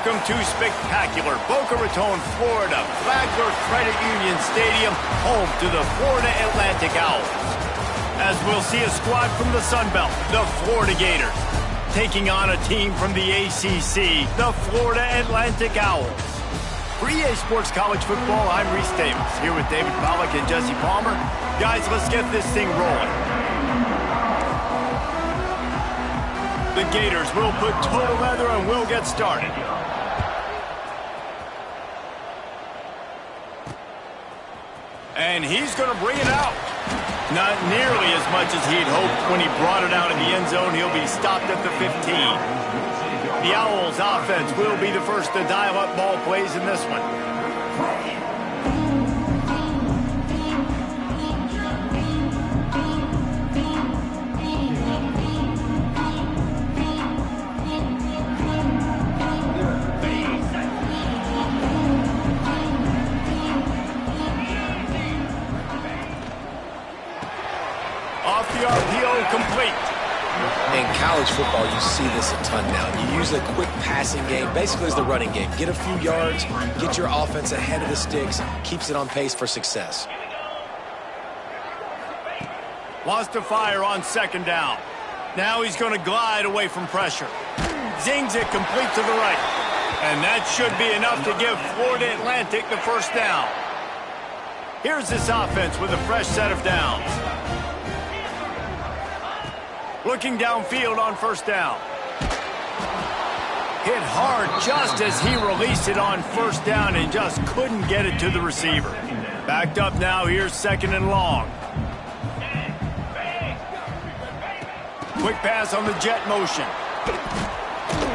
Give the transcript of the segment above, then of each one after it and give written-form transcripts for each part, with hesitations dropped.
Welcome to spectacular Boca Raton, Florida, Flagler Credit Union Stadium, home to the Florida Atlantic Owls. As we'll see a squad from the Sun Belt, the Florida Gators, taking on a team from the ACC, the Florida Atlantic Owls. For EA Sports College Football, I'm Reese Davis, here with David Pollack and Jesse Palmer. Guys, let's get this thing rolling. The Gators will put total leather and we'll get started. And he's going to bring it out. Not nearly as much as he'd hoped when he brought it out in the end zone. He'll be stopped at the 15. The Owls offense will be the first to dial up ball plays in this one. Off the RPO, complete. In college football, you see this a ton now. You use a quick passing game, basically as the running game. Get a few yards, get your offense ahead of the sticks, keeps it on pace for success. Lost to fire on second down. Now he's going to glide away from pressure. Zings it complete to the right. And that should be enough to give Florida Atlantic the first down. Here's this offense with a fresh set of downs. Looking downfield on first down. Hit hard just as he released it on first down and just couldn't get it to the receiver. Backed up now, here's second and long. Quick pass on the jet motion.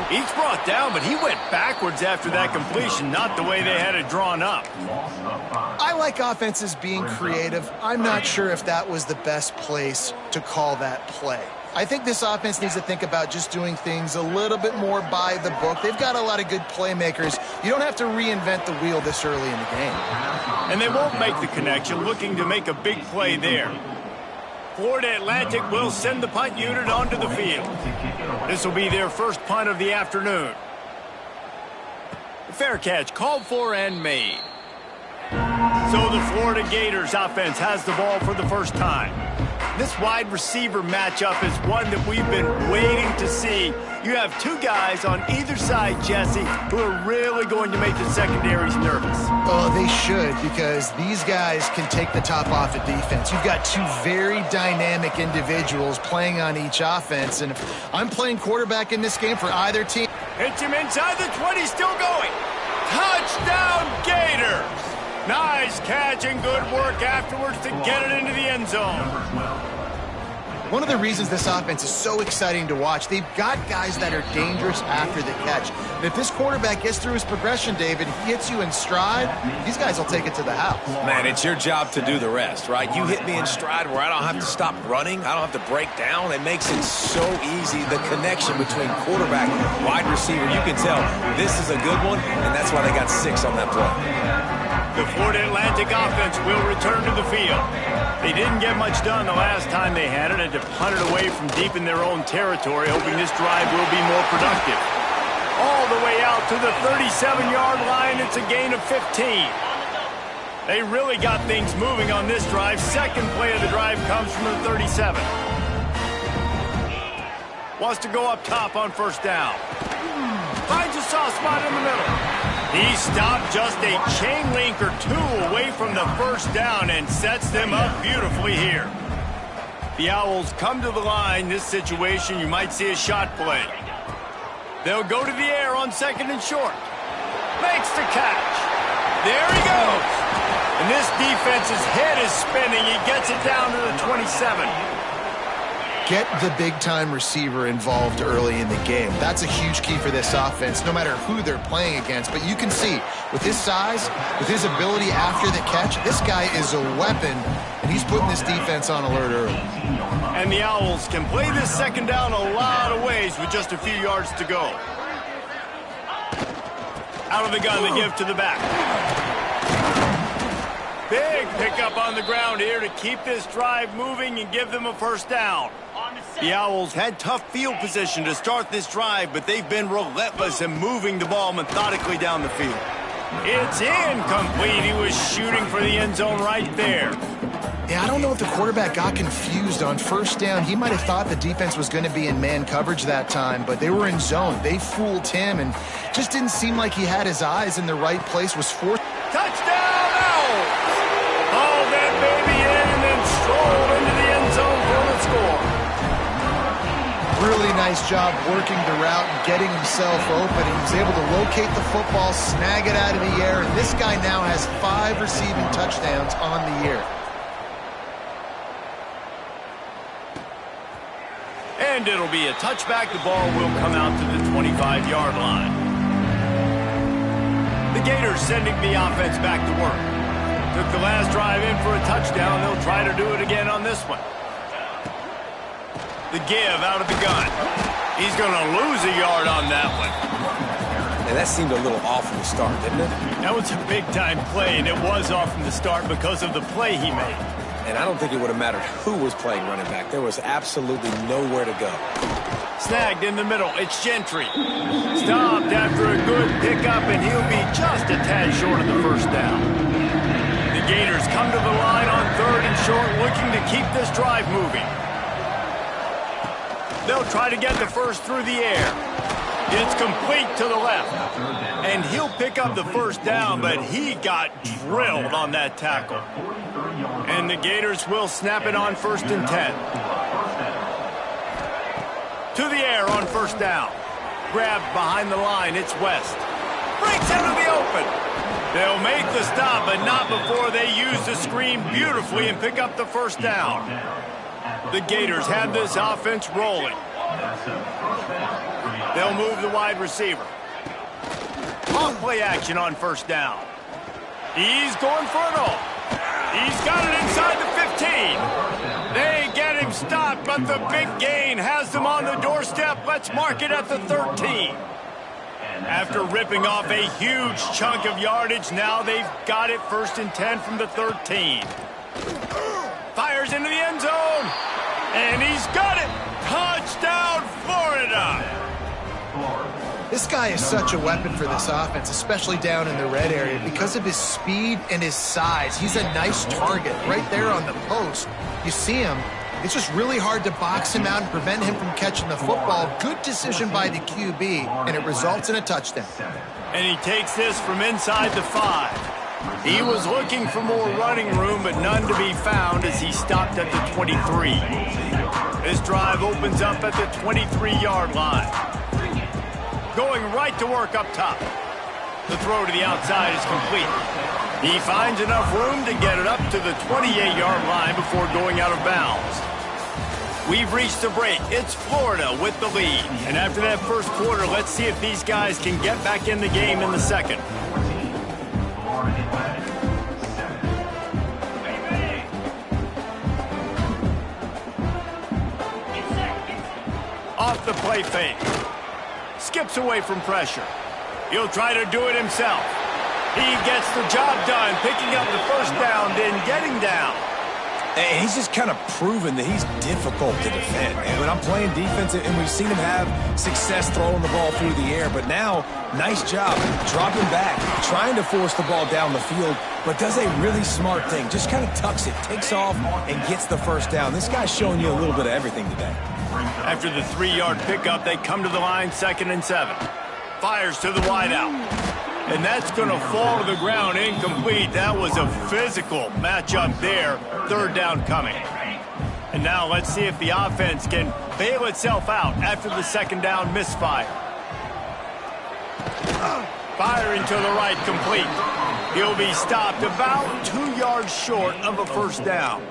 He's brought down, but he went backwards after that completion, not the way they had it drawn up. I like offenses being creative. I'm not sure if that was the best place to call that play. I think this offense needs to think about just doing things a little bit more by the book. They've got a lot of good playmakers. You don't have to reinvent the wheel this early in the game. And they won't make the connection, looking to make a big play there. Florida Atlantic will send the punt unit onto the field. This will be their first punt of the afternoon. Fair catch called for and made. So the Florida Gators offense has the ball for the first time. This wide receiver matchup is one that we've been waiting to see. You have two guys on either side, Jesse, who are really going to make the secondaries nervous. Oh, they should, because these guys can take the top off of defense. You've got two very dynamic individuals playing on each offense, and if I'm playing quarterback in this game for either team. Hits him inside the 20, still going. Touchdown, Gators! Nice catch and good work afterwards to get it into the end zone. One of the reasons this offense is so exciting to watch, they've got guys that are dangerous after the catch. And if this quarterback gets through his progression, David, he hits you in stride, these guys will take it to the house. Man, it's your job to do the rest, right? You hit me in stride where I don't have to stop running. I don't have to break down. It makes it so easy. The connection between quarterback and wide receiver, you can tell this is a good one, and that's why they got 6 on that play. The Florida Atlantic offense will return to the field. They didn't get much done the last time they had it and to punt it away from deep in their own territory, hoping this drive will be more productive. All the way out to the 37-yard line, it's a gain of 15. They really got things moving on this drive. Second play of the drive comes from the 37. Wants to go up top on first down. Finds a soft spot in the middle. He stopped just a chain link or two away from the first down and sets them up beautifully here. The Owls come to the line. This situation, you might see a shot play. They'll go to the air on second and short. Makes the catch. There he goes. And this defense's head is spinning. He gets it down to the 27. Get the big-time receiver involved early in the game. That's a huge key for this offense, no matter who they're playing against. But you can see, with his size, with his ability after the catch, this guy is a weapon, and he's putting this defense on alert early. And the Owls can play this second down a lot of ways with just a few yards to go. Out of the gun, they give to the back. Big pickup on the ground here to keep this drive moving and give them a first down. The Owls had tough field position to start this drive, but they've been relentless in moving the ball methodically down the field. It's incomplete. He was shooting for the end zone right there. Yeah, I don't know if the quarterback got confused on first down. He might have thought the defense was going to be in man coverage that time, but they were in zone. They fooled him and just didn't seem like he had his eyes in the right place. Was fourth. Touchdown, Owls! Hauled that baby in and then strolled into the end zone for the score. Really nice job working the route and getting himself open. He was able to locate the football, snag it out of the air, and this guy now has 5 receiving touchdowns on the year. And it'll be a touchback. The ball will come out to the 25-yard line. The Gators sending the offense back to work. Took the last drive in for a touchdown. They'll try to do it again on this one. The give out of the gun. He's going to lose a yard on that one. And that seemed a little off from the start, didn't it? That was a big-time play, and it was off from the start because of the play he made. And I don't think it would have mattered who was playing running back. There was absolutely nowhere to go. Snagged in the middle. It's Gentry. Stopped after a good pickup, and he'll be just a tad short of the first down. The Gators come to the line on 3rd and short, looking to keep this drive moving. They'll try to get the first through the air. It's complete to the left. And he'll pick up the first down, but he got drilled on that tackle. And the Gators will snap it on 1st and 10. To the air on 1st down. Grabbed behind the line, it's West. Breaks out of the open. They'll make the stop, but not before they use the screen beautifully and pick up the first down. The Gators have this offense rolling. They'll move the wide receiver. On play action on 1st down. He's going for it all. He's got it inside the 15. They get him stopped, but the big gain has them on the doorstep. Let's mark it at the 13. After ripping off a huge chunk of yardage, now they've got it 1st and 10 from the 13. Fires into the end zone, and he's got it. Touchdown, Florida! This guy is such a weapon for this offense, especially down in the red area. Because of his speed and his size, he's a nice target right there on the post. You see him. It's just really hard to box him out and prevent him from catching the football. Good decision by the QB, and it results in a touchdown. And he takes this from inside the 5. He was looking for more running room, but none to be found as he stopped at the 23. This drive opens up at the 23-yard line. Going right to work up top. The throw to the outside is complete. He finds enough room to get it up to the 28-yard line before going out of bounds. We've reached the break. It's Florida with the lead. And after that first quarter, let's see if these guys can get back in the game in the second. Off the play fake. Skips away from pressure. He'll try to do it himself. He gets the job done, picking up the first down, then getting down. And he's just kind of proven that he's difficult to defend, man. When I'm playing defense, and we've seen him have success throwing the ball through the air, but now, nice job dropping back, trying to force the ball down the field, but does a really smart thing. Just kind of tucks it, takes off, and gets the first down. This guy's showing you a little bit of everything today. After the 3-yard pickup, they come to the line 2nd and 7. Fires to the wideout. And that's going to fall to the ground incomplete. That was a physical matchup there. 3rd down coming. And now let's see if the offense can bail itself out after the 2nd down misfire. Firing to the right, complete. He'll be stopped about 2 yards short of a first down.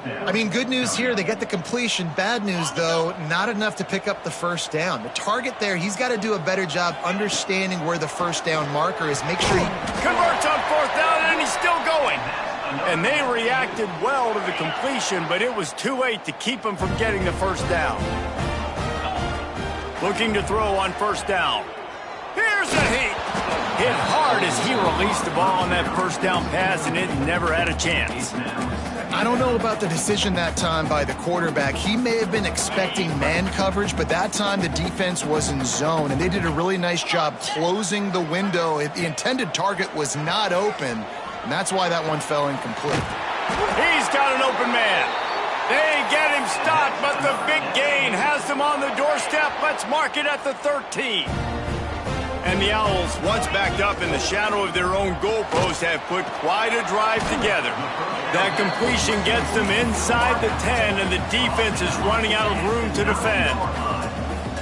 I mean, good news here, they get the completion. Bad news, though, not enough to pick up the first down. The target there, he's got to do a better job understanding where the first down marker is. Make sure he converts on 4th down, and he's still going. And they reacted well to the completion, but it was too late to keep him from getting the first down. Looking to throw on 1st down. Here's a heat. hit hard as he released the ball on that first down pass, and it never had a chance. I don't know about the decision that time by the quarterback. He may have been expecting man coverage, but that time the defense was in zone, and they did a really nice job closing the window. The intended target was not open, and that's why that one fell incomplete. He's got an open man. They get him stopped, but the big gain has them on the doorstep. Let's mark it at the 13. And the Owls, once backed up in the shadow of their own goalpost, have put quite a drive together. That completion gets them inside the 10, and the defense is running out of room to defend.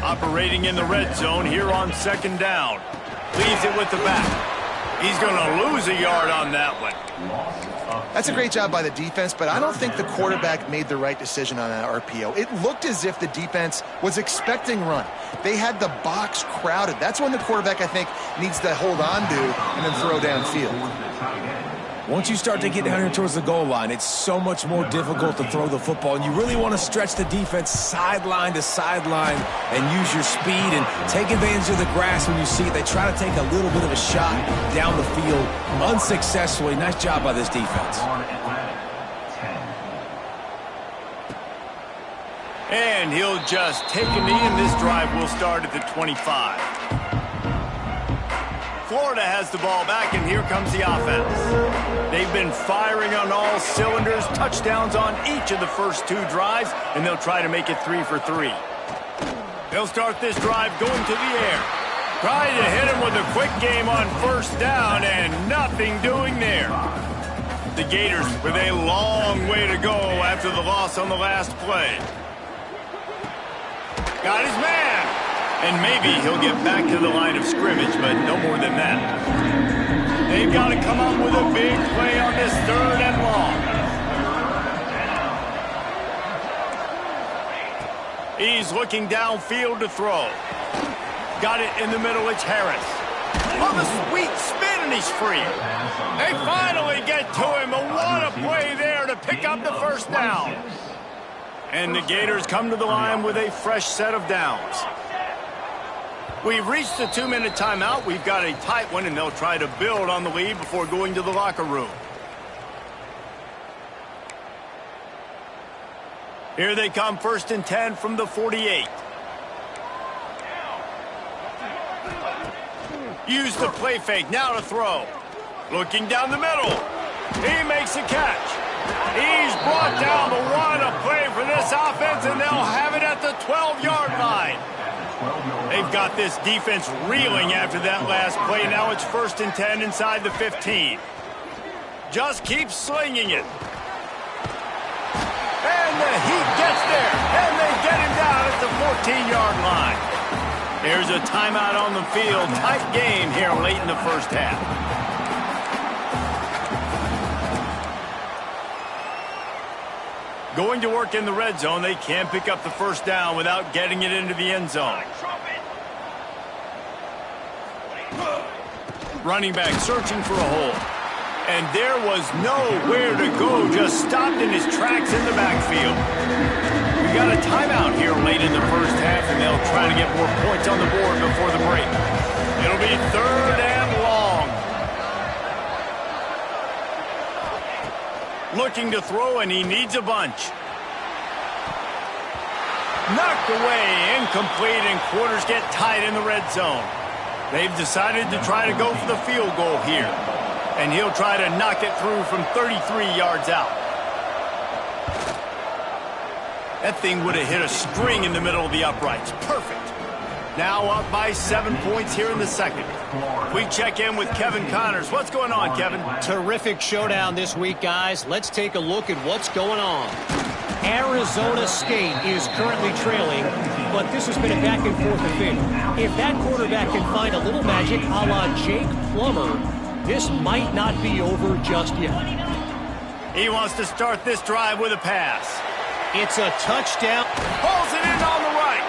Operating in the red zone here on second down. Leaves it with the back. He's going to lose a yard on that one. That's a great job by the defense, but I don't think the quarterback made the right decision on that RPO. It looked as if the defense was expecting run. They had the box crowded. That's when the quarterback, I think, needs to hold on to and then throw downfield. Once you start to get down here towards the goal line, it's so much more difficult to throw the football, and you really want to stretch the defense sideline to sideline and use your speed and take advantage of the grass when you see it. They try to take a little bit of a shot down the field unsuccessfully. Nice job by this defense. And he'll just take a knee, and this drive will start at the 25. Florida has the ball back, and here comes the offense. They've been firing on all cylinders, touchdowns on each of the first two drives, and they'll try to make it 3 for 3. They'll start this drive going to the air. Trying to hit him with a quick game on first down, and nothing doing there. The Gators with a long way to go after the loss on the last play. Got his man. And maybe he'll get back to the line of scrimmage, but no more than that. They've got to come up with a big play on this 3rd and long. He's looking downfield to throw. Got it in the middle, it's Harris. On the sweet spin, and he's free. They finally get to him, and what a play there to pick up the first down. And the Gators come to the line with a fresh set of downs. We've reached the 2-minute timeout. We've got a tight one, and they'll try to build on the lead before going to the locker room. Here they come, 1st and 10 from the 48. Use the play fake, now to throw. Looking down the middle. He makes a catch. He's brought down, but what a play for this offense, and they'll have it at the 12-yard line. They've got this defense reeling after that last play. Now it's 1st and 10 inside the 15. Just keep slinging it. And the Heat gets there, and they get him down at the 14-yard line. There's a timeout on the field. Tight game here late in the first half. Going to work in the red zone. They can't pick up the first down without getting it into the end zone. Running back searching for a hole. And there was nowhere to go, just stopped in his tracks in the backfield. We got a timeout here late in the first half, and they'll try to get more points on the board before the break. It'll be 3rd and long. Looking to throw, and he needs a bunch. Knocked away, incomplete, and quarters get tight in the red zone. They've decided to try to go for the field goal here. And he'll try to knock it through from 33 yards out. That thing would have hit a string in the middle of the uprights. Perfect. Now up by 7 points here in the second. We check in with Kevin Connors. What's going on, Kevin? Terrific showdown this week, guys. Let's take a look at what's going on. Arizona State is currently trailing, but this has been a back-and-forth affair. If that quarterback can find a little magic a la Jake Plummer, this might not be over just yet. He wants to start this drive with a pass. It's a touchdown. Pulls it in on the right.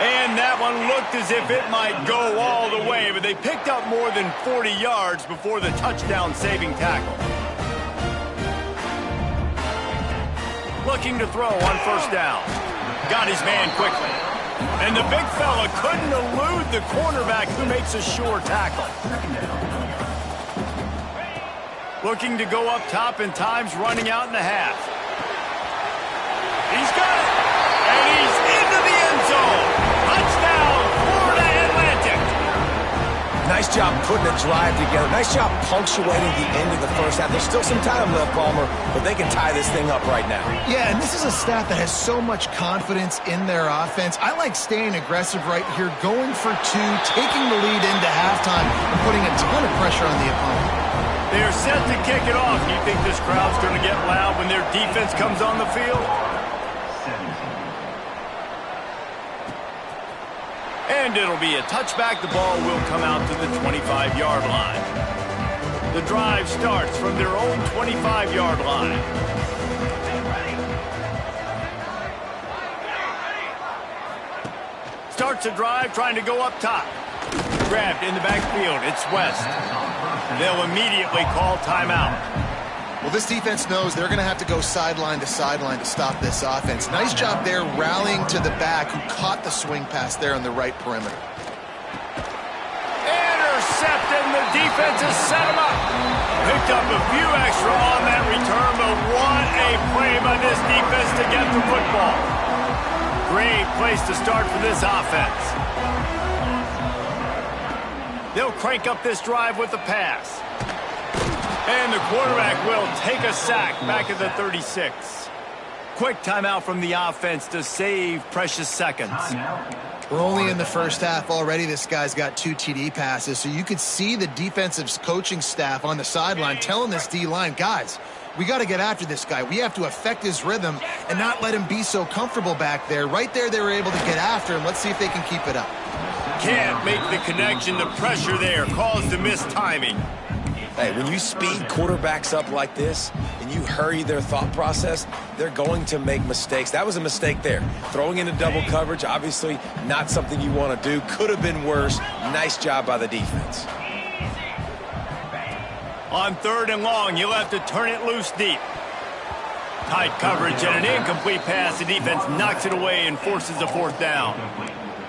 And that one looked as if it might go all the way, but they picked up more than 40 yards before the touchdown-saving tackle. Looking to throw on first down. Got his man quickly. And the big fella couldn't elude the cornerback who makes a sure tackle. Looking to go up top and time's running out in the half. He's got it. And he's into the end zone. Touchdown, Florida Atlantic. Nice job putting a drive together. Nice job punctuating the end of the first half. There's still some time left, Palmer, but they can tie this thing up right now. Yeah, and this is a staff that has so much confidence in their offense. I like staying aggressive right here, going for two, taking the lead into halftime, and putting a ton of pressure on the opponent. They are set to kick it off. You think this crowd's going to get loud when their defense comes on the field? And it'll be a touchback. The ball will come out to the 25-yard line. The drive starts from their own 25-yard line. Starts a drive trying to go up top. Grabbed in the backfield. It's West. They'll immediately call timeout. Well, this defense knows they're going to have to go sideline to stop this offense. Nice job there rallying to the back who caught the swing pass there on the right perimeter. Intercepted, and the defense has set him up. Picked up a few extra on that return, but what a play by this defense to get the football. Great place to start for this offense. They'll crank up this drive with the pass. And the quarterback will take a sack back at the 36. Quick timeout from the offense to save precious seconds. We're only in the first half already. This guy's got 2 TD passes, so you could see the defensive coaching staff on the sideline telling this D-line, guys, we got to get after this guy. We have to affect his rhythm and not let him be so comfortable back there. Right there, they were able to get after him. Let's see if they can keep it up. Can't make the connection. The pressure there caused the missed timing. Hey, when you speed quarterbacks up like this and you hurry their thought process, they're going to make mistakes. That was a mistake there. Throwing into double coverage, obviously not something you want to do. Could have been worse. Nice job by the defense. On 3rd and long, you'll have to turn it loose deep. Tight coverage and an incomplete pass. The defense knocks it away and forces a 4th down.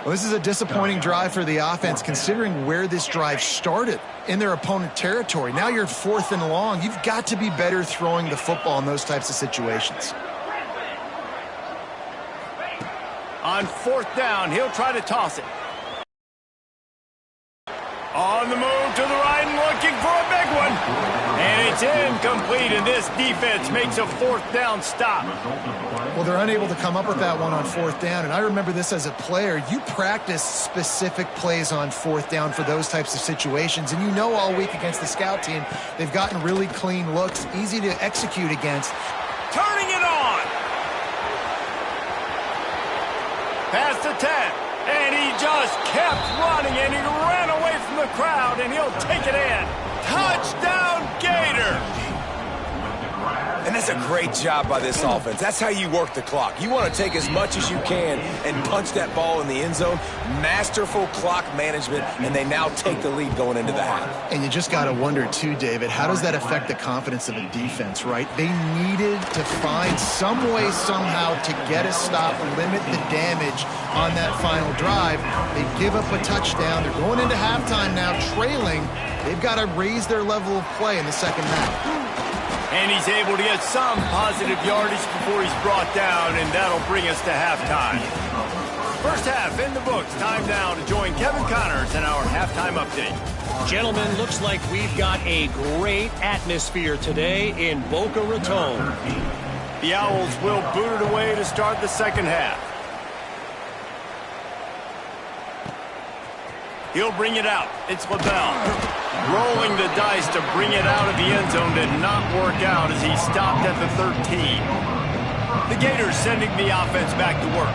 Well, this is a disappointing drive for the offense considering where this drive started in their opponent territory. Now you're 4th and long. You've got to be better throwing the football in those types of situations. On 4th down, he'll try to toss it. On the move to the right and looking for a big one. And it's incomplete, and this defense makes a 4th down stop. Well, they're unable to come up with that one on 4th down, and I remember this as a player. You practice specific plays on 4th down for those types of situations, and you know all week against the scout team, they've gotten really clean looks, easy to execute against. Turning it on. Past the 10. And he just kept running, and he ran away from the crowd, and he'll take it in. Touchdown, Gators! And that's a great job by this offense. That's how you work the clock. You want to take as much as you can and punch that ball in the end zone. Masterful clock management, and they now take the lead going into the half. And you just got to wonder, too, David, how does that affect the confidence of a defense, right? They needed to find some way, somehow, to get a stop, limit the damage on that final drive. They give up a touchdown. They're going into halftime now, trailing. They've got to raise their level of play in the second half. And he's able to get some positive yardage before he's brought down, and that'll bring us to halftime. First half in the books. Time now to join Kevin Connors in our halftime update. Gentlemen, looks like we've got a great atmosphere today in Boca Raton. The Owls will boot it away to start the second half. He'll bring it out. It's LaBelle. Rolling the dice to bring it out of the end zone did not work out as he stopped at the 13. The Gators sending the offense back to work.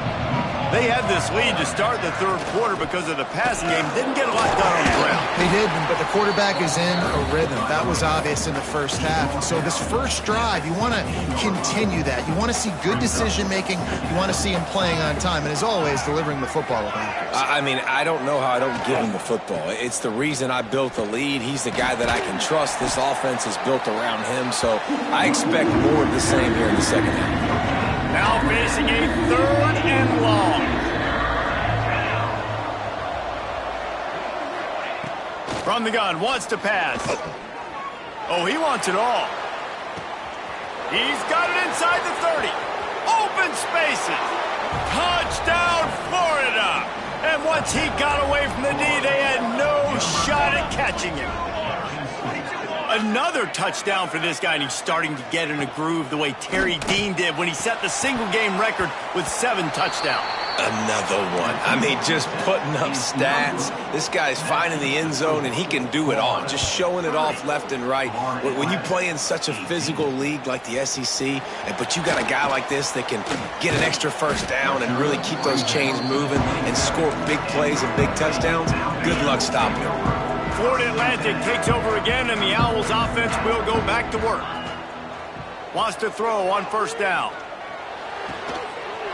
They had this lead to start the 3rd quarter because of the passing game. Didn't get a lot done on the ground. They did, but the quarterback is in a rhythm. That was obvious in the first half. And so this first drive, you want to continue that. You want to see good decision-making. You want to see him playing on time. And as always, delivering the football with accuracy. I mean, I don't know how I don't give him the football. It's the reason I built the lead. He's the guy that I can trust. This offense is built around him. So I expect more of the same here in the second half. Now facing a 3rd and long. From the gun, wants to pass. Oh, he wants it all. He's got it inside the 30. Open spaces. Touchdown, Florida. And once he got away from the knee, they had no shot at catching him. Another touchdown for this guy, and he's starting to get in a groove the way Terry Dean did when he set the single-game record with 7 touchdowns. Another one. I mean, just putting up stats. This guy's finding the end zone, and he can do it all. Just showing it off left and right. When you play in such a physical league like the SEC, but you got a guy like this that can get an extra first down and really keep those chains moving and score big plays and big touchdowns, good luck stopping him. Florida Atlantic takes over again, and the Owls offense will go back to work. Wants to throw on first down.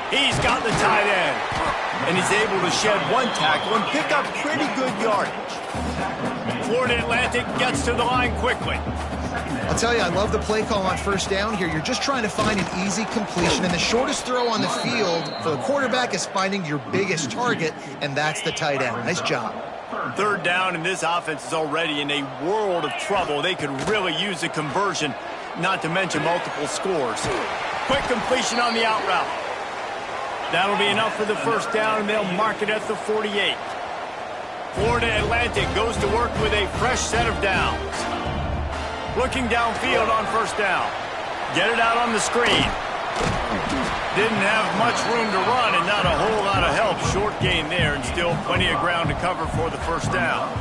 He's got the tight end, and he's able to shed 1 tackle and pick up pretty good yardage. Florida Atlantic gets to the line quickly. I'll tell you, I love the play call on first down here. You're just trying to find an easy completion, and the shortest throw on the field for the quarterback is finding your biggest target, and that's the tight end. Nice job. Third down, and this offense is already in a world of trouble. They could really use a conversion, not to mention multiple scores. Quick completion on the out route. That'll be enough for the first down, and they'll mark it at the 48. Florida Atlantic goes to work with a fresh set of downs. Looking downfield on first down. Get it out on the screen. Didn't have much room to run and not a whole lot of help. Short gain there and still plenty of ground to cover for the first down.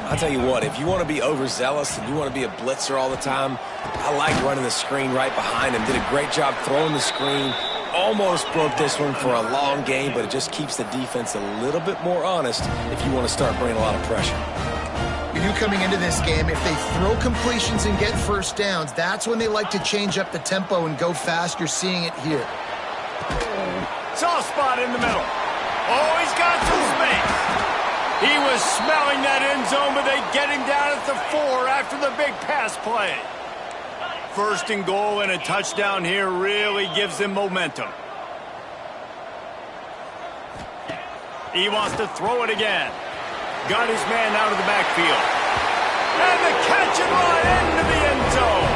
I'll tell you what, if you want to be overzealous and you want to be a blitzer all the time, I like running the screen right behind him. Did a great job throwing the screen. Almost broke this one for a long game, but it just keeps the defense a little bit more honest if you want to start bringing a lot of pressure. We knew coming into this game, if they throw completions and get first downs, that's when they like to change up the tempo and go fast. You're seeing it here. Soft spot in the middle. Oh, he's got some space. He was smelling that end zone, but they get him down at the 4 after the big pass play. First and goal and a touchdown here really gives them momentum. He wants to throw it again. Got his man out of the backfield. And the catch and run into the end zone.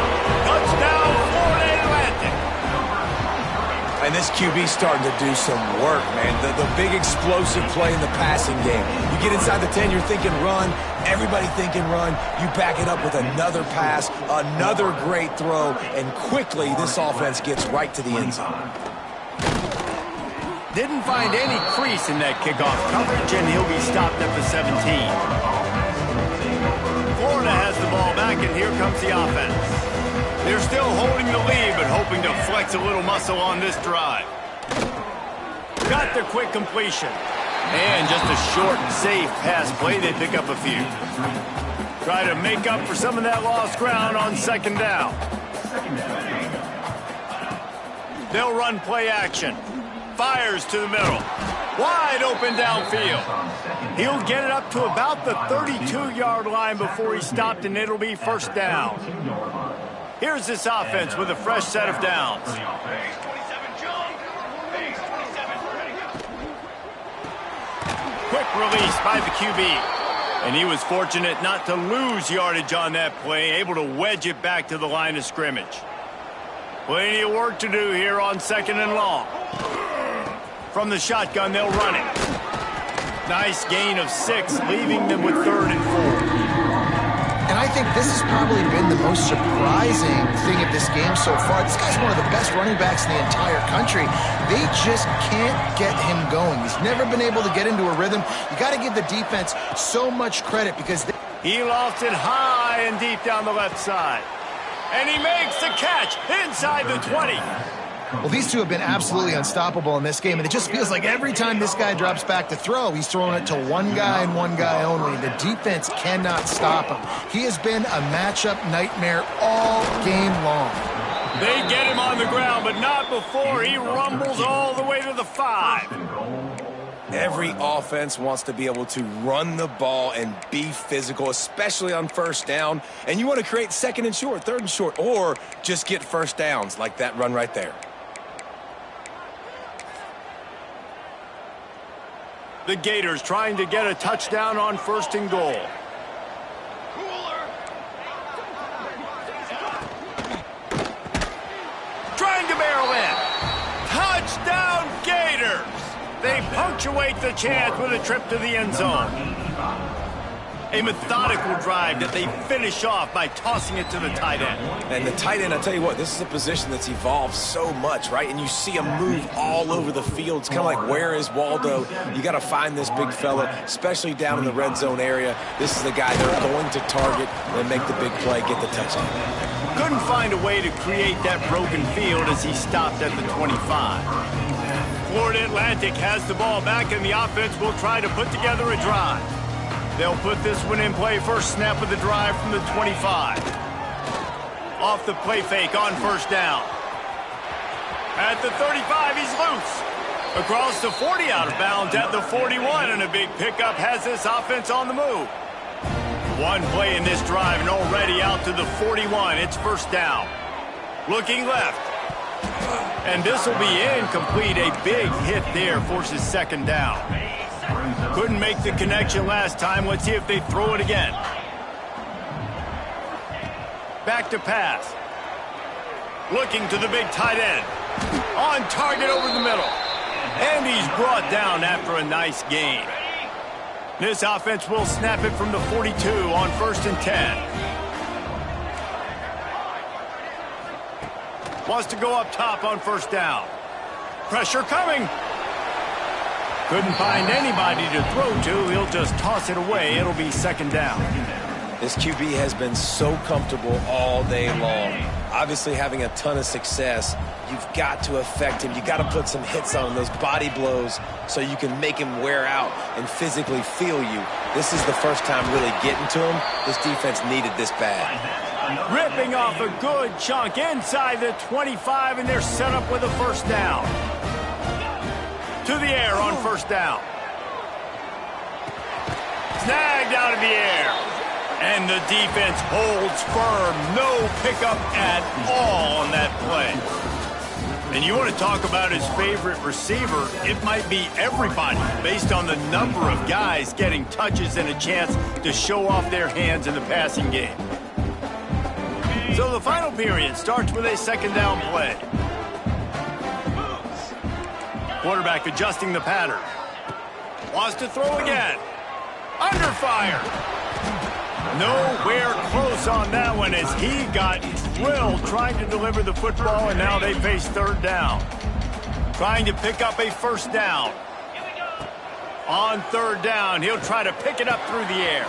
Touchdown, Florida Atlantic. And this QB's starting to do some work, man. The big explosive play in the passing game. You get inside the 10, you're thinking run. Everybody thinking run. You back it up with another pass, another great throw, and quickly this offense gets right to the end zone. Didn't find any crease in that kickoff coverage, and he'll be stopped at the 17. Florida has the ball back, and here comes the offense. They're still holding the lead, but hoping to flex a little muscle on this drive. Got the quick completion. And just a short and safe pass play, they pick up a few. Try to make up for some of that lost ground on second down. They'll run play action. Fires to the middle. Wide open downfield. He'll get it up to about the 32-yard line before he's stopped, and it'll be first down. Here's this offense with a fresh set of downs. Quick release by the QB. And he was fortunate not to lose yardage on that play, able to wedge it back to the line of scrimmage. Plenty of work to do here on second and long. From the shotgun, they'll run it. Nice gain of 6, leaving them with third and 4. And I think this has probably been the most surprising thing of this game so far. This guy's one of the best running backs in the entire country. They just can't get him going. He's never been able to get into a rhythm. You got to give the defense so much credit because he lofts it high and deep down the left side. And he makes the catch inside the 20. Well, these two have been absolutely unstoppable in this game, and it just feels like every time this guy drops back to throw, he's throwing it to one guy and one guy only. The defense cannot stop him. He has been a matchup nightmare all game long. They get him on the ground, but not before he rumbles all the way to the 5. Every offense wants to be able to run the ball and be physical, especially on first down. And you want to create second and short, third and short, or just get first downs like that run right there. The Gators trying to get a touchdown on first and goal. punctuate the chance with a trip to the end zone. A methodical drive that they finish off by tossing it to the tight end. And the tight end, I tell you what, this is a position that's evolved so much, right? And you see him move all over the field. It's kind of like, where is Waldo? You got to find this big fella, especially down in the red zone area. This is the guy they're going to target and make the big play, get the touchdown. Couldn't find a way to create that broken field as he stopped at the 25. Florida Atlantic has the ball back, and the offense will try to put together a drive. They'll put this one in play first snap of the drive from the 25. Off the play fake on first down. At the 35, he's loose. Across the 40, out of bounds at the 41, and a big pickup has this offense on the move. One play in this drive, and already out to the 41. It's first down. Looking left. And this will be incomplete. A big hit there forces second down. Couldn't make the connection last time. Let's see if they throw it again. Back to pass. Looking to the big tight end. On target over the middle. And he's brought down after a nice gain. This offense will snap it from the 42 on 1st and 10. Wants to go up top on first down. Pressure coming. Couldn't find anybody to throw to. He'll just toss it away. It'll be second down. This QB has been so comfortable all day long. Obviously having a ton of success. You've got to affect him. You got to put some hits on him, those body blows, so you can make him wear out and physically feel you. This is the first time really getting to him. This defense needed this bad. Ripping off a good chunk inside the 25, and they're set up with a first down. To the air on first down. Snagged out of the air. And the defense holds firm. No pickup at all on that play. And you want to talk about his favorite receiver, it might be everybody based on the number of guys getting touches and a chance to show off their hands in the passing game. So the final period starts with a second down play. Quarterback adjusting the pattern. Wants to throw again. Under fire. Nowhere close on that one as he got drilled trying to deliver the football, and now they face third down. Trying to pick up a first down. On third down, he'll try to pick it up through the air.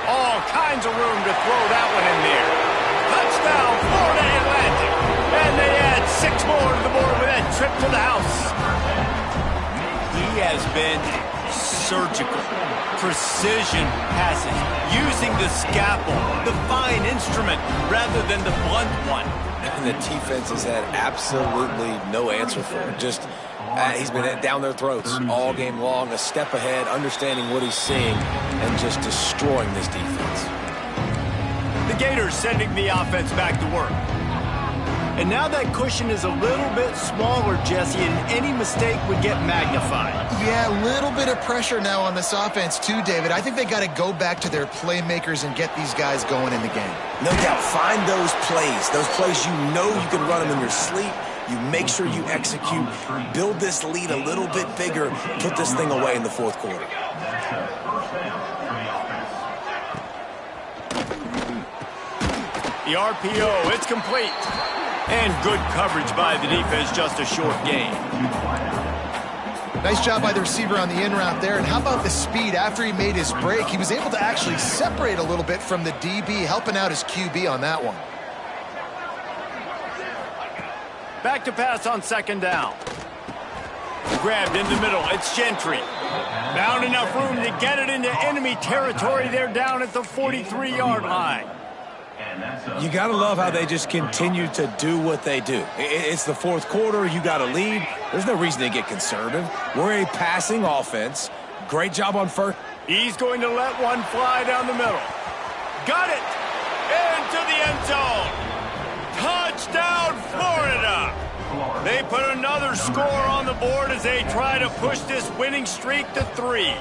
All kinds of room to throw that one in there. Touchdown, Florida Atlantic. And they add 6 more to the board with that trip to the house. He has been surgical, precision passes, using the scalpel, the fine instrument, rather than the blunt one. And the defense has had absolutely no answer for it. Just, he's been down their throats all game long, a step ahead, understanding what he's seeing, and just destroying this defense. The Gators sending the offense back to work. And now that cushion is a little bit smaller, Jesse, and any mistake would get magnified. Yeah, a little bit of pressure now on this offense too, David. I think they got to go back to their playmakers and get these guys going in the game. No doubt. Find those plays you know you can run them in your sleep. You make sure you execute. Build this lead a little bit bigger. Put this thing away in the fourth quarter. The RPO, it's complete. And good coverage by the defense, just a short gain. Nice job by the receiver on the in route there. And how about the speed? After he made his break, he was able to actually separate a little bit from the DB, helping out his QB on that one. Back to pass on second down. Grabbed in the middle. It's Gentry. Found enough room to get it into enemy territory. They're down at the 43-yard line. You got to love how they just continue to do what they do. It's the fourth quarter. You got a lead. There's no reason to get conservative. We're a passing offense. Great job on first. He's going to let one fly down the middle. Got it. Into the end zone. Touchdown, Florida. They put another score on the board as they try to push this winning streak to 3.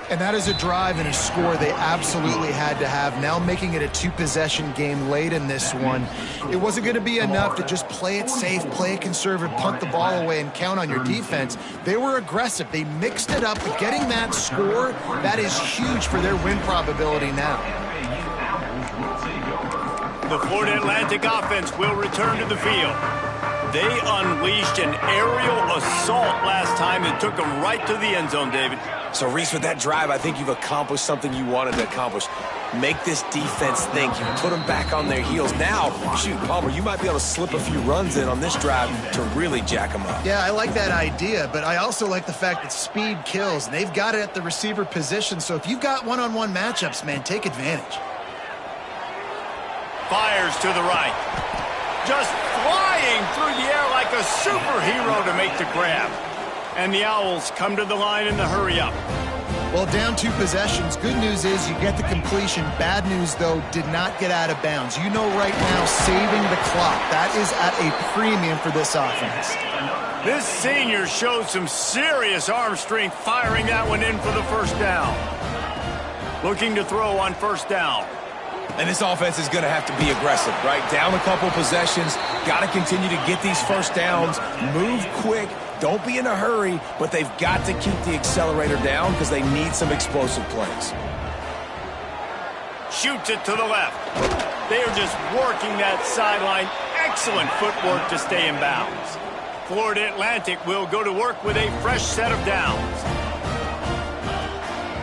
And that is a drive and a score they absolutely had to have. Now making it a two-possession game late in this one. It wasn't going to be enough to just play it safe, play it conservative, punt the ball away, and count on your defense. They were aggressive. They mixed it up. But getting that score, that is huge for their win probability now. The Florida Atlantic offense will return to the field. They unleashed an aerial assault last time that took them right to the end zone, David. So, Reese, with that drive, I think you've accomplished something you wanted to accomplish. Make this defense think. You put them back on their heels. Now, shoot, Palmer, you might be able to slip a few runs in on this drive to really jack them up. Yeah, I like that idea, but I also like the fact that speed kills. They've got it at the receiver position, so if you've got one-on-one matchups, man, take advantage. Fires to the right. Just flying through the air like a superhero to make the grab. And the Owls come to the line in the hurry-up. Well, down 2 possessions. Good news is you get the completion. Bad news, though, did not get out of bounds. You know right now, saving the clock. That is at a premium for this offense. This senior showed some serious arm strength firing that one in for the first down. Looking to throw on first down. And this offense is going to have to be aggressive, right? Down a couple possessions. Got to continue to get these first downs. Move quick. Don't be in a hurry, but they've got to keep the accelerator down because they need some explosive plays. Shoots it to the left. They are just working that sideline. Excellent footwork to stay in bounds. Florida Atlantic will go to work with a fresh set of downs.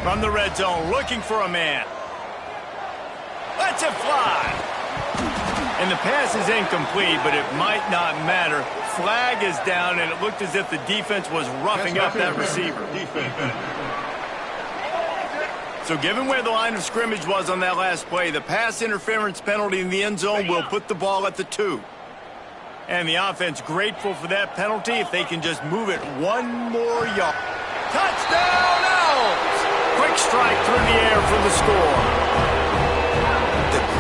From the red zone, looking for a man. Lets it fly. And the pass is incomplete, but it might not matter. Flag is down, and it looked as if the defense was roughing up that receiver. So given where the line of scrimmage was on that last play, the pass interference penalty in the end zone will put the ball at the 2. And the offense grateful for that penalty if they can just move it one more yard. Touchdown, Owls! Quick strike through the air for the score.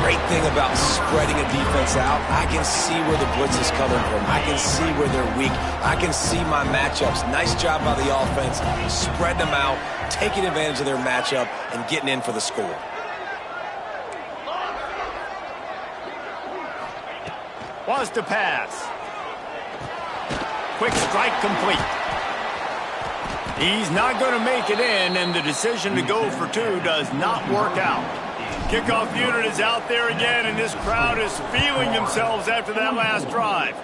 Great thing about spreading a defense out, I can see where the blitz is coming from. I can see where they're weak. I can see my matchups. Nice job by the offense, spreading them out, taking advantage of their matchup, and getting in for the score. Wants to pass. Quick strike complete. He's not going to make it in, and the decision to go for 2 does not work out. Kickoff unit is out there again, and this crowd is feeling themselves after that last drive.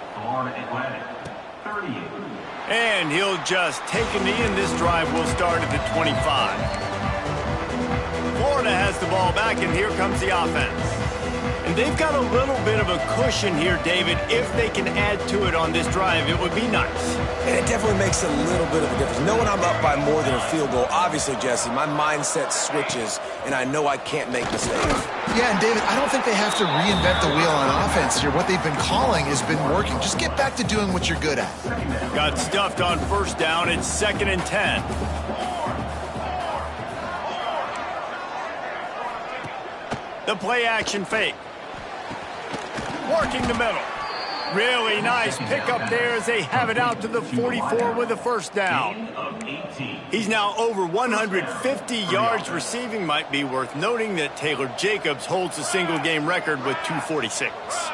And he'll just take a knee, and this drive will start at the 25. Florida has the ball back, and here comes the offense. And they've got a little bit of a cushion here, David. If they can add to it on this drive, it would be nice. And it definitely makes a little bit of a difference. Knowing I'm up by more than a field goal, obviously, Jesse, my mindset switches, and I know I can't make mistakes. Yeah, and David, I don't think they have to reinvent the wheel on offense here. What they've been calling has been working. Just get back to doing what you're good at. Got stuffed on first down. It's 2nd and 10. The play action fake. Working the middle. Really nice pickup there as they have it out to the 44 with a first down. He's now over 150 yards receiving. Might be worth noting that Taylor Jacobs holds the single-game record with 246.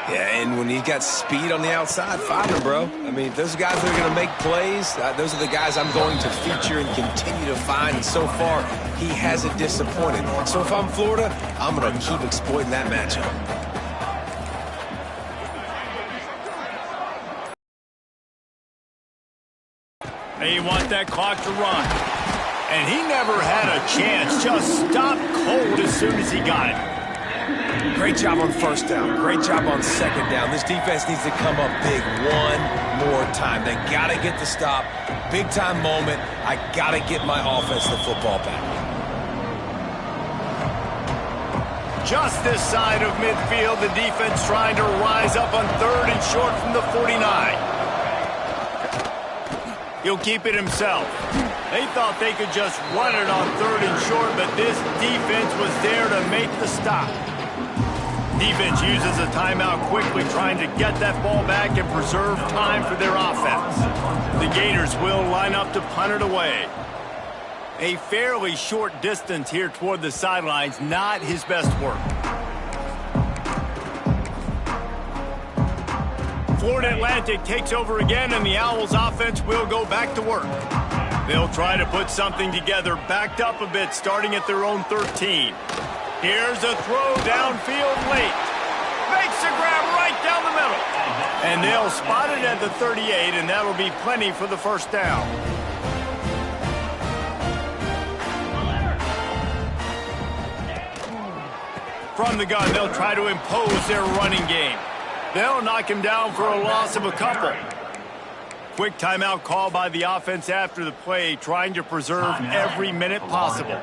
Yeah, and when he's got speed on the outside, find him, bro. I mean, those guys that are going to make plays, those are the guys I'm going to feature and continue to find. And so far, he hasn't disappointed. So if I'm Florida, I'm going to keep exploiting that matchup. They want that clock to run. And he never had a chance. Just stopped cold as soon as he got it. Great job on first down. Great job on second down. This defense needs to come up big one more time. They got to get the stop. Big time moment. I got to get my offense the football back. Just this side of midfield, the defense trying to rise up on 3rd and short from the 49. He'll keep it himself. They thought they could just run it on 3rd and short, but this defense was there to make the stop. Defense uses a timeout quickly, trying to get that ball back and preserve time for their offense. The Gators will line up to punt it away. A fairly short distance here toward the sidelines, not his best work. Florida Atlantic takes over again, and the Owls offense will go back to work. They'll try to put something together, backed up a bit, starting at their own 13. Here's a throw downfield late. Makes a grab right down the middle. And they'll spot it at the 38, and that'll be plenty for the first down. From the gun, they'll try to impose their running game. They'll knock him down for a loss of a couple. Quick timeout call by the offense after the play, trying to preserve every minute possible.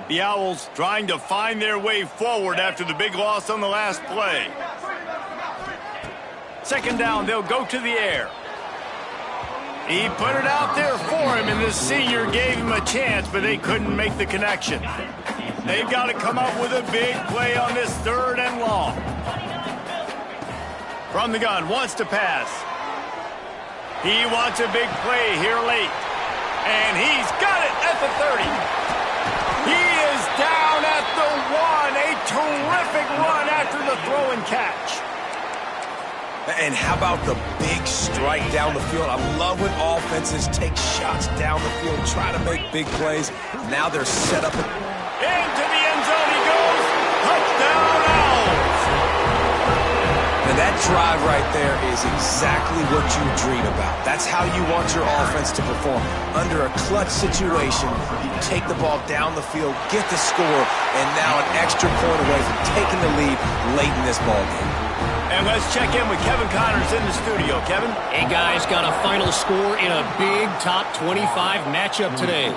The Owls trying to find their way forward after the big loss on the last play. Second down, they'll go to the air. He put it out there for him, and the senior gave him a chance, but they couldn't make the connection. They've got to come up with a big play on this 3rd and long. From the gun, wants to pass. He wants a big play here late. And he's got it at the 30. He is down at the 1. A terrific run after the throw and catch. And how about the big strike down the field? I love when offenses take shots down the field, try to make big plays. Now they're set up. Into the end zone he goes. Touchdown Owls. And that drive right there is exactly what you dream about. That's how you want your offense to perform. Under a clutch situation, you take the ball down the field, get the score, and now an extra point away from taking the lead late in this ball game. And let's check in with Kevin Connors in the studio. Kevin? Hey, guys, got a final score in a big top 25 matchup today.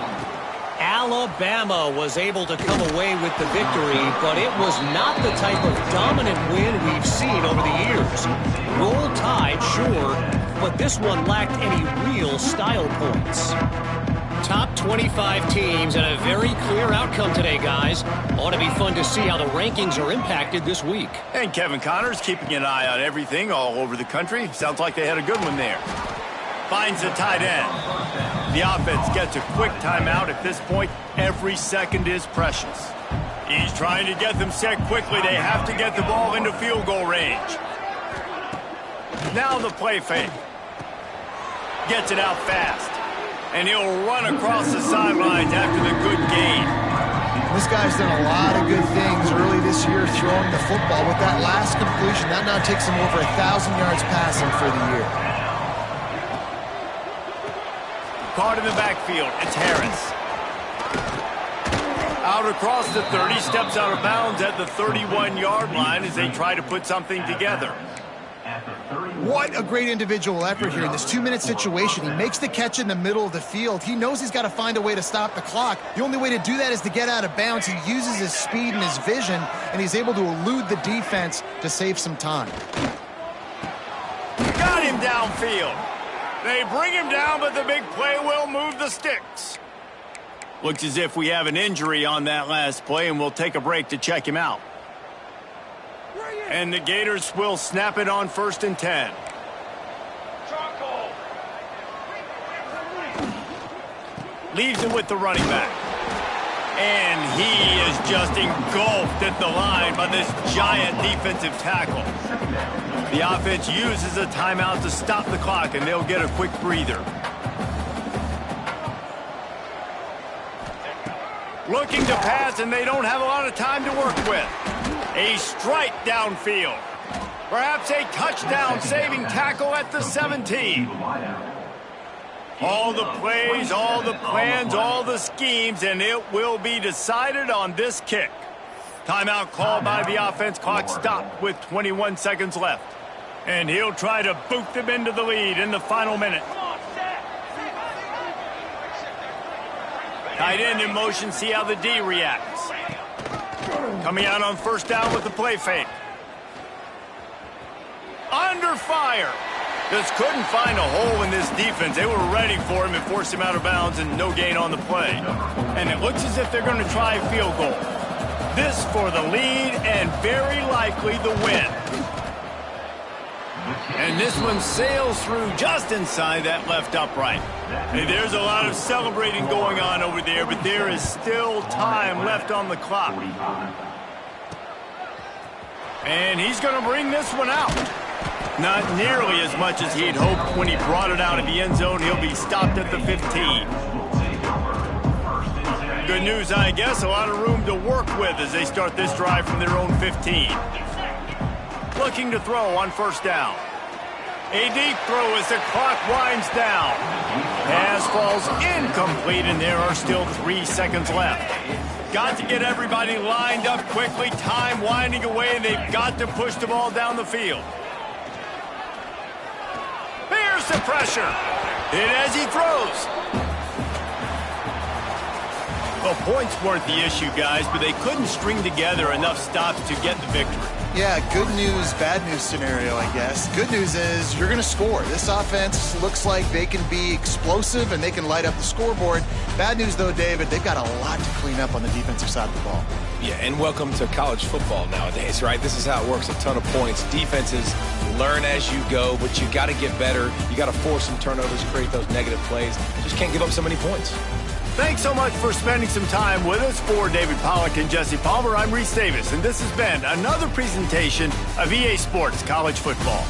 Alabama was able to come away with the victory, but it was not the type of dominant win we've seen over the years. Roll Tide, sure, but this one lacked any real style points. Top 25 teams and a very clear outcome today, guys. Ought to be fun to see how the rankings are impacted this week. And Kevin Connors keeping an eye on everything all over the country. Sounds like they had a good one there. Finds the tight end. The offense gets a quick timeout. At this point, every second is precious. He's trying to get them set quickly. They have to get the ball into field goal range. Now the play fake. Gets it out fast. And he'll run across the sidelines after the good gain. This guy's done a lot of good things early this year throwing the football. With that last completion, that now takes him over 1,000 yards passing for the year. Caught in the backfield. It's Harris. Out across the 30, steps out of bounds at the 31-yard line as they try to put something together. What a great individual effort here in this 2-minute situation. He makes the catch in the middle of the field. He knows he's got to find a way to stop the clock. The only way to do that is to get out of bounds. He uses his speed and his vision, and he's able to elude the defense to save some time. Got him downfield. They bring him down, but the big play will move the sticks. Looks as if we have an injury on that last play, and we'll take a break to check him out. And the Gators will snap it on 1st and 10. Leaves it with the running back. And he is just engulfed at the line by this giant defensive tackle. The offense uses a timeout to stop the clock, and they'll get a quick breather. Looking to pass, and they don't have a lot of time to work with. A strike downfield. Perhaps a touchdown-saving tackle at the 17. All the plays, all the plans, all the schemes, and it will be decided on this kick. Timeout called by the offense. Clock stopped with 21 seconds left. And he'll try to boot them into the lead in the final minute. Tight end in motion, see how the D reacts. Coming out on 1st down with the play fake. Under fire. Just couldn't find a hole in this defense. They were ready for him and forced him out of bounds, and no gain on the play. And it looks as if they're going to try a field goal. This for the lead and very likely the win. And this one sails through just inside that left upright. Hey, there's a lot of celebrating going on over there, but there is still time left on the clock. And he's going to bring this one out. Not nearly as much as he'd hoped when he brought it out of the end zone. He'll be stopped at the 15. Good news, I guess. A lot of room to work with as they start this drive from their own 15. Looking to throw on first down. A deep throw as the clock winds down. Pass falls incomplete, and there are still 3 seconds left. Got to get everybody lined up quickly. Time winding away, and they've got to push the ball down the field. Here's the pressure. And as he throws. Well, points weren't the issue, guys, but they couldn't string together enough stops to get the victory. Yeah, good news, bad news scenario, I guess. Good news is you're going to score. This offense looks like they can be explosive and they can light up the scoreboard. Bad news, though, David, they've got a lot to clean up on the defensive side of the ball. Yeah, and welcome to college football nowadays, right? This is how it works, a ton of points. Defenses learn as you go, but you got to get better. You got to force some turnovers, create those negative plays. Just can't give up so many points. Thanks so much for spending some time with us. For David Pollack and Jesse Palmer, I'm Reese Davis, and this has been another presentation of EA Sports College Football.